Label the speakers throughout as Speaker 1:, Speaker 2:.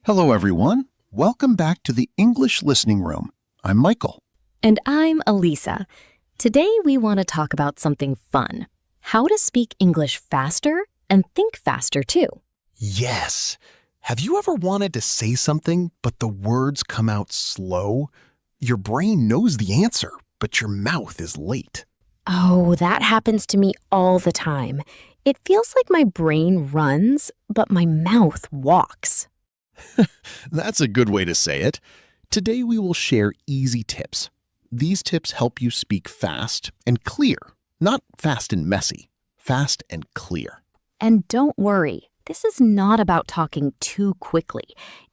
Speaker 1: Hello, everyone. Welcome back to the English Listening Room. I'm Michael.
Speaker 2: And I'm Alisa. Today we want to talk about something fun. How to speak English faster and think faster too.
Speaker 3: Yes. Have you ever wanted to say something, but the words come out slow? Your brain knows the answer, but your mouth is late.
Speaker 2: Oh, that happens to me all the time. It feels like my brain runs, but my mouth walks.
Speaker 3: That's a good way to say it. Today we will share easy tips. These tips help you speak fast and clear, not fast and messy, fast and clear.
Speaker 2: And don't worry, this is not about talking too quickly.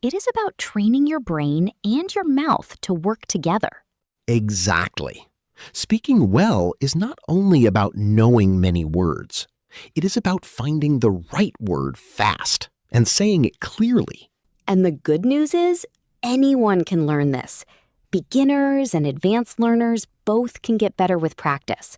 Speaker 2: It is about training your brain and your mouth to work together.
Speaker 3: Exactly. Speaking well is not only about knowing many words. It is about finding the right word fast and saying it clearly.
Speaker 2: And the good news is, anyone can learn this. Beginners and advanced learners both can get better with practice.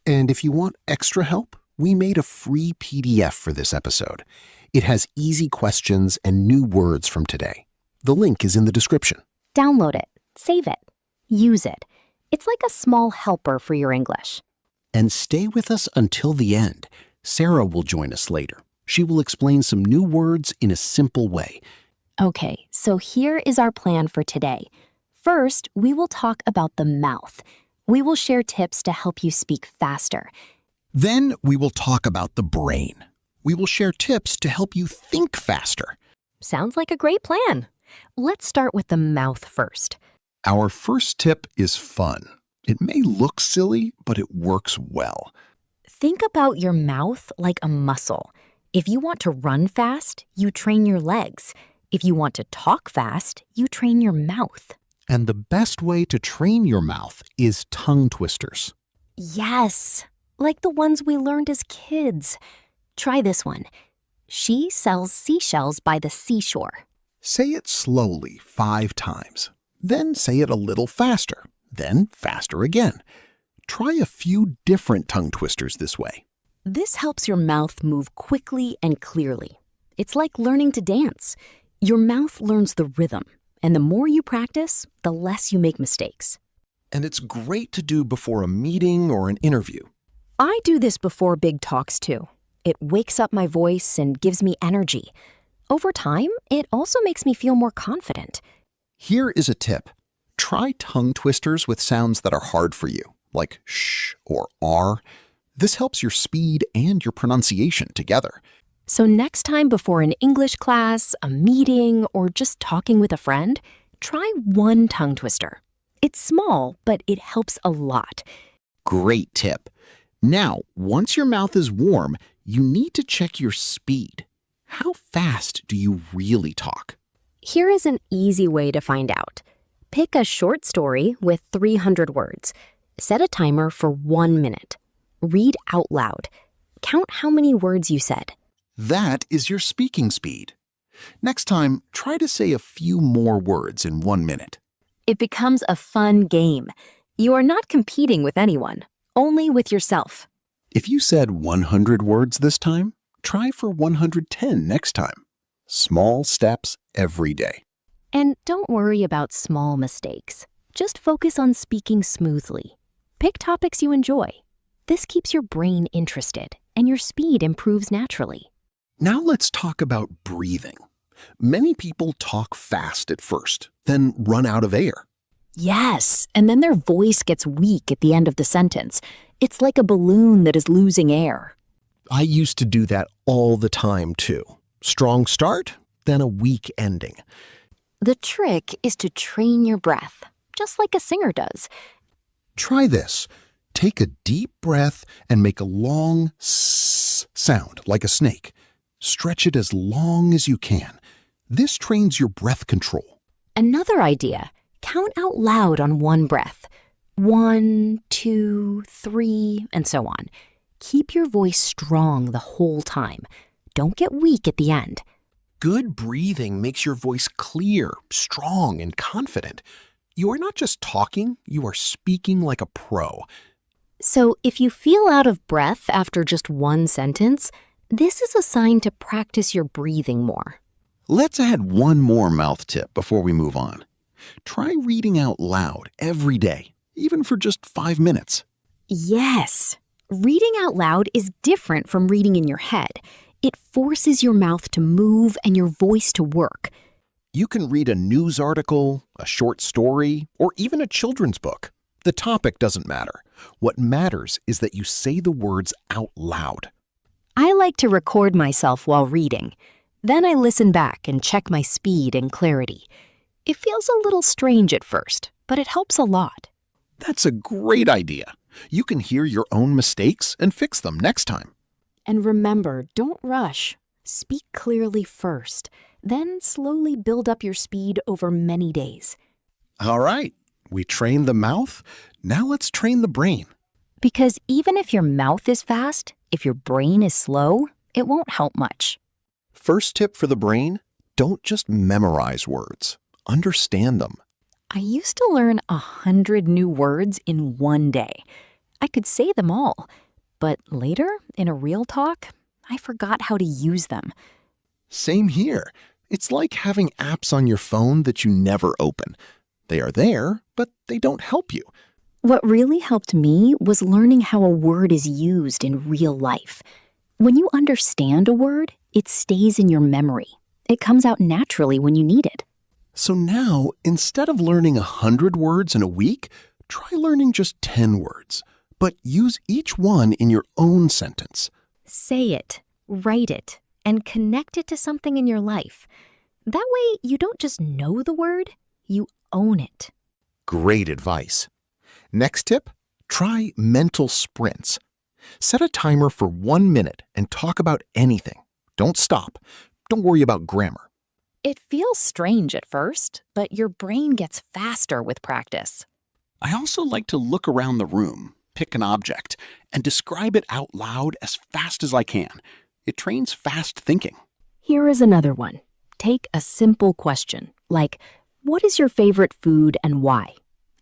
Speaker 1: And if you want extra help, we made a free PDF for this episode. It has easy questions and new words from today. The link is in the description.
Speaker 2: Download it, save it, use it. It's like a small helper for your English.
Speaker 1: And stay with us until the end. Sarah will join us later. She will explain some new words in a simple way.
Speaker 2: Okay, so here is our plan for today. First, we will talk about the mouth. We will share tips to help you speak faster.
Speaker 1: Then we will talk about the brain. We will share tips to help you think faster.
Speaker 2: Sounds like a great plan. Let's start with the mouth first.
Speaker 1: Our first tip is fun. It may look silly, but it works well.
Speaker 2: Think about your mouth like a muscle. If you want to run fast, you train your legs. If you want to talk fast, you train your mouth.
Speaker 1: And the best way to train your mouth is tongue twisters.
Speaker 2: Yes, like the ones we learned as kids. Try this one. She sells seashells by the seashore.
Speaker 1: Say it slowly 5 times. Then say it a little faster. Then faster again. Try a few different tongue twisters this way.
Speaker 2: This helps your mouth move quickly and clearly. It's like learning to dance. Your mouth learns the rhythm, and the more you practice, the less you make mistakes.
Speaker 1: And it's great to do before a meeting or an interview.
Speaker 2: I do this before big talks too. It wakes up my voice and gives me energy. Over time, it also makes me feel more confident.
Speaker 1: Here is a tip. Try tongue twisters with sounds that are hard for you, like sh or r. This helps your speed and your pronunciation together.
Speaker 2: So next time before an English class, a meeting, or just talking with a friend, try one tongue twister. It's small, but it helps a lot.
Speaker 1: Great tip. Now, once your mouth is warm, you need to check your speed. How fast do you really talk?
Speaker 2: Here is an easy way to find out. Pick a short story with 300 words. Set a timer for 1 minute. Read out loud. Count how many words you said.
Speaker 1: That is your speaking speed. Next time, try to say a few more words in 1 minute.
Speaker 2: It becomes a fun game. You are not competing with anyone, only with yourself.
Speaker 1: If you said 100 words this time, try for 110 next time. Small steps every day.
Speaker 2: And don't worry about small mistakes. Just focus on speaking smoothly. Pick topics you enjoy. This keeps your brain interested, and your speed improves naturally.
Speaker 1: Now let's talk about breathing. Many people talk fast at first, then run out of air.
Speaker 2: Yes, and then their voice gets weak at the end of the sentence. It's like a balloon that is losing air.
Speaker 3: I used to do that all the time too. Strong start, then a weak ending.
Speaker 2: The trick is to train your breath, just like a singer does.
Speaker 1: Try this. Take a deep breath and make a long s sound like a snake. Stretch it as long as you can. This trains your breath control.
Speaker 2: Another idea, count out loud on one breath. 1, 2, 3, and so on. Keep your voice strong the whole time. Don't get weak at the end.
Speaker 3: Good breathing makes your voice clear, strong, and confident. You are not just talking, you are speaking like a pro.
Speaker 2: So if you feel out of breath after just one sentence, this is a sign to practice your breathing more.
Speaker 3: Let's add one more mouth tip before we move on. Try reading out loud every day, even for just 5 minutes.
Speaker 2: Yes! Reading out loud is different from reading in your head. It forces your mouth to move and your voice to work.
Speaker 3: You can read a news article, a short story, or even a children's book. The topic doesn't matter. What matters is that you say the words out loud.
Speaker 2: I like to record myself while reading. Then I listen back and check my speed and clarity. It feels a little strange at first, but it helps a lot.
Speaker 3: That's a great idea. You can hear your own mistakes and fix them next time.
Speaker 2: And remember, don't rush. Speak clearly first, then slowly build up your speed over many days.
Speaker 3: All right, we trained the mouth. Now let's train the brain.
Speaker 2: Because even if your mouth is fast, if your brain is slow, it won't help much.
Speaker 3: First tip for the brain, don't just memorize words. Understand them.
Speaker 2: I used to learn 100 new words in one day. I could say them all, but later, in a real talk, I forgot how to use them.
Speaker 3: Same here. It's like having apps on your phone that you never open. They are there, but they don't help you.
Speaker 2: What really helped me was learning how a word is used in real life. When you understand a word, it stays in your memory. It comes out naturally when you need it.
Speaker 3: So now, instead of learning 100 words in a week, try learning just 10 words. But use each one in your own sentence.
Speaker 2: Say it, write it, and connect it to something in your life. That way, you don't just know the word, you own it.
Speaker 3: Great advice. Next tip, try mental sprints. Set a timer for 1 minute and talk about anything. Don't stop. Don't worry about grammar.
Speaker 2: It feels strange at first, but your brain gets faster with practice.
Speaker 3: I also like to look around the room, pick an object, and describe it out loud as fast as I can. It trains fast thinking.
Speaker 2: Here is another one. Take a simple question, like, what is your favorite food and why?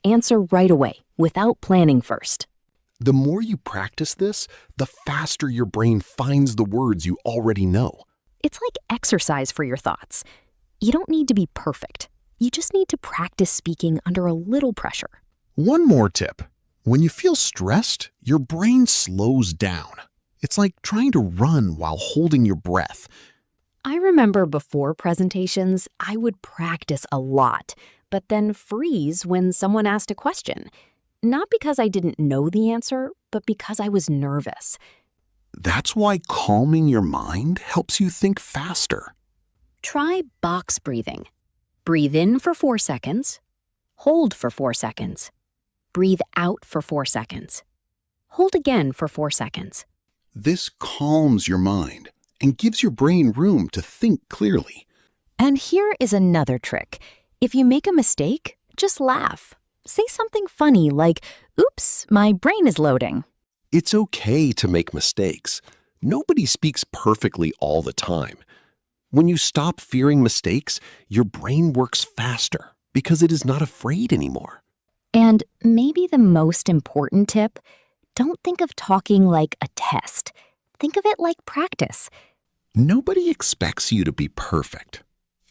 Speaker 2: Answer right away, without planning first.
Speaker 3: The more you practice this, the faster your brain finds the words you already know.
Speaker 2: It's like exercise for your thoughts. You don't need to be perfect. You just need to practice speaking under a little pressure.
Speaker 3: One more tip. When you feel stressed, your brain slows down. It's like trying to run while holding your breath.
Speaker 2: I remember before presentations, I would practice a lot, but then freeze when someone asked a question. Not because I didn't know the answer, but because I was nervous.
Speaker 3: That's why calming your mind helps you think faster.
Speaker 2: Try box breathing. Breathe in for 4 seconds. Hold for 4 seconds. Breathe out for 4 seconds. Hold again for 4 seconds.
Speaker 3: This calms your mind and gives your brain room to think clearly.
Speaker 2: And here is another trick. If you make a mistake, just laugh. Say something funny like, "Oops, my brain is loading."
Speaker 3: It's okay to make mistakes. Nobody speaks perfectly all the time. When you stop fearing mistakes, your brain works faster because it is not afraid anymore.
Speaker 2: And maybe the most important tip, don't think of talking like a test. Think of it like practice.
Speaker 3: Nobody expects you to be perfect.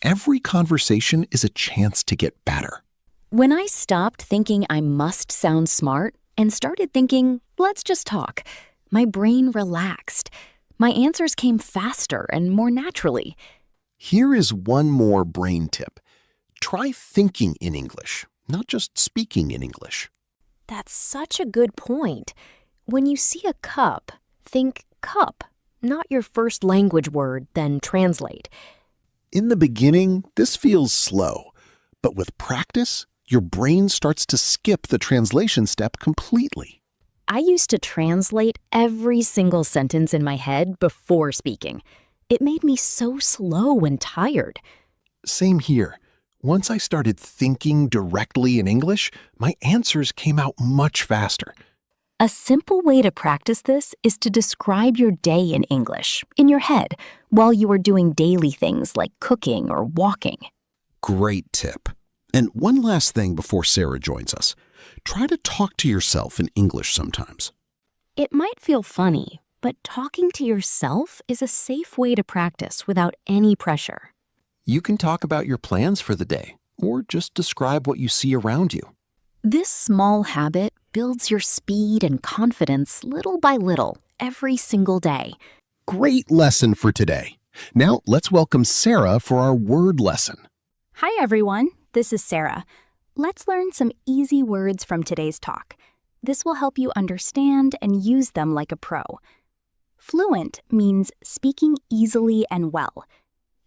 Speaker 3: Every conversation is a chance to get better.
Speaker 2: When I stopped thinking I must sound smart and started thinking, let's just talk, my brain relaxed. My answers came faster and more naturally.
Speaker 3: Here is one more brain tip. Try thinking in English, not just speaking in English.
Speaker 2: That's such a good point. When you see a cup, think cup, not your first language word, then translate.
Speaker 3: In the beginning, this feels slow, but with practice, your brain starts to skip the translation step completely.
Speaker 2: I used to translate every single sentence in my head before speaking. It made me so slow and tired.
Speaker 3: Same here. Once I started thinking directly in English, my answers came out much faster.
Speaker 2: A simple way to practice this is to describe your day in English, in your head, while you are doing daily things like cooking or walking.
Speaker 3: Great tip. And one last thing before Sarah joins us. Try to talk to yourself in English sometimes.
Speaker 2: It might feel funny, but talking to yourself is a safe way to practice without any pressure.
Speaker 3: You can talk about your plans for the day or just describe what you see around you.
Speaker 2: This small habit builds your speed and confidence little by little every single day.
Speaker 3: Great lesson for today. Now let's welcome Sarah for our word lesson.
Speaker 4: Hi everyone, this is Sarah. Let's learn some easy words from today's talk. This will help you understand and use them like a pro. Fluent means speaking easily and well.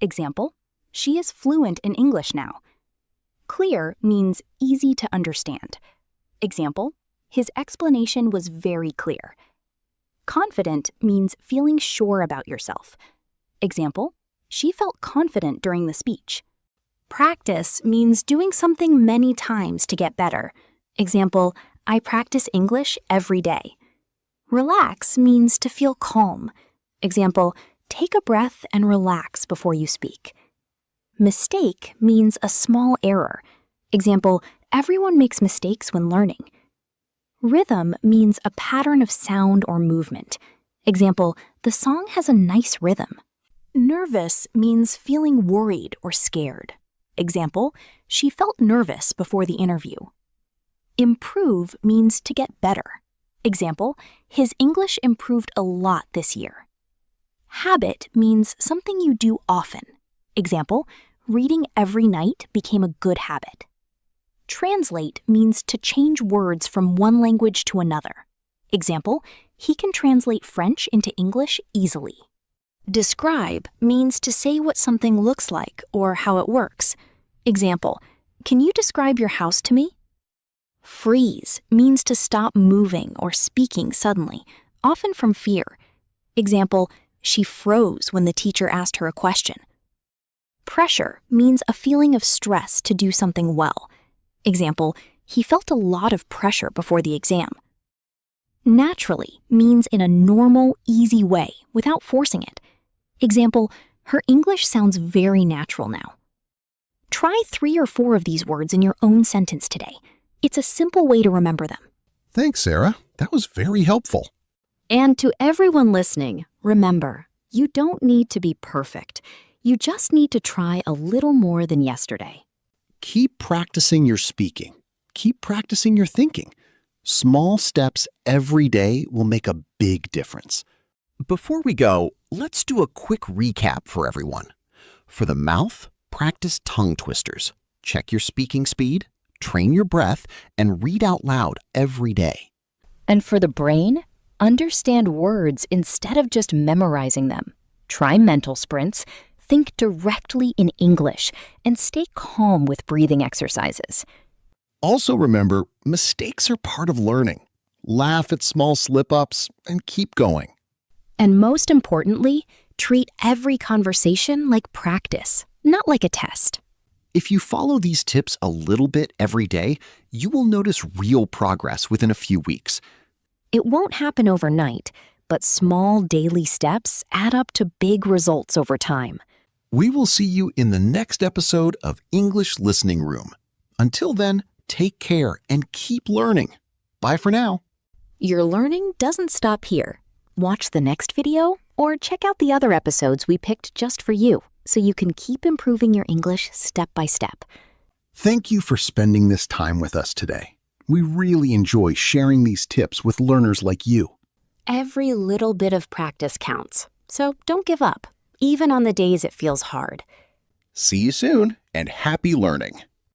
Speaker 4: Example, she is fluent in English now. Clear means easy to understand. Example, his explanation was very clear. Confident means feeling sure about yourself. Example, she felt confident during the speech. Practice means doing something many times to get better. Example, I practice English every day. Relax means to feel calm. Example, take a breath and relax before you speak. Mistake means a small error. Example, everyone makes mistakes when learning. Rhythm means a pattern of sound or movement. Example, the song has a nice rhythm. Nervous means feeling worried or scared. Example, she felt nervous before the interview. Improve means to get better. Example, his English improved a lot this year. Habit means something you do often. Example, reading every night became a good habit. Translate means to change words from one language to another. Example, he can translate French into English easily. Describe means to say what something looks like or how it works. Example, can you describe your house to me? Freeze means to stop moving or speaking suddenly, often from fear. Example, she froze when the teacher asked her a question. Pressure means a feeling of stress to do something well. Example, he felt a lot of pressure before the exam. Naturally means in a normal, easy way without forcing it. Example, her English sounds very natural now. Try 3 or 4 of these words in your own sentence today. It's a simple way to remember them.
Speaker 1: Thanks, Sarah. That was very helpful.
Speaker 2: And to everyone listening, remember, you don't need to be perfect. You just need to try a little more than yesterday.
Speaker 3: Keep practicing your speaking. Keep practicing your thinking. Small steps every day will make a big difference. Before we go, let's do a quick recap for everyone. For the mouth, practice tongue twisters. Check your speaking speed, train your breath, and read out loud every day.
Speaker 2: And for the brain, understand words instead of just memorizing them. Try mental sprints, think directly in English, and stay calm with breathing exercises.
Speaker 3: Also remember, mistakes are part of learning. Laugh at small slip-ups and keep going.
Speaker 2: And most importantly, treat every conversation like practice, not like a test.
Speaker 3: If you follow these tips a little bit every day, you will notice real progress within a few weeks.
Speaker 2: It won't happen overnight, but small daily steps add up to big results over time.
Speaker 3: We will see you in the next episode of English Listening Room. Until then, take care and keep learning. Bye for now.
Speaker 2: Your learning doesn't stop here. Watch the next video or check out the other episodes we picked just for you so you can keep improving your English step by step.
Speaker 1: Thank you for spending this time with us today. We really enjoy sharing these tips with learners like you.
Speaker 2: Every little bit of practice counts, so don't give up, even on the days it feels hard.
Speaker 3: See you soon and happy learning.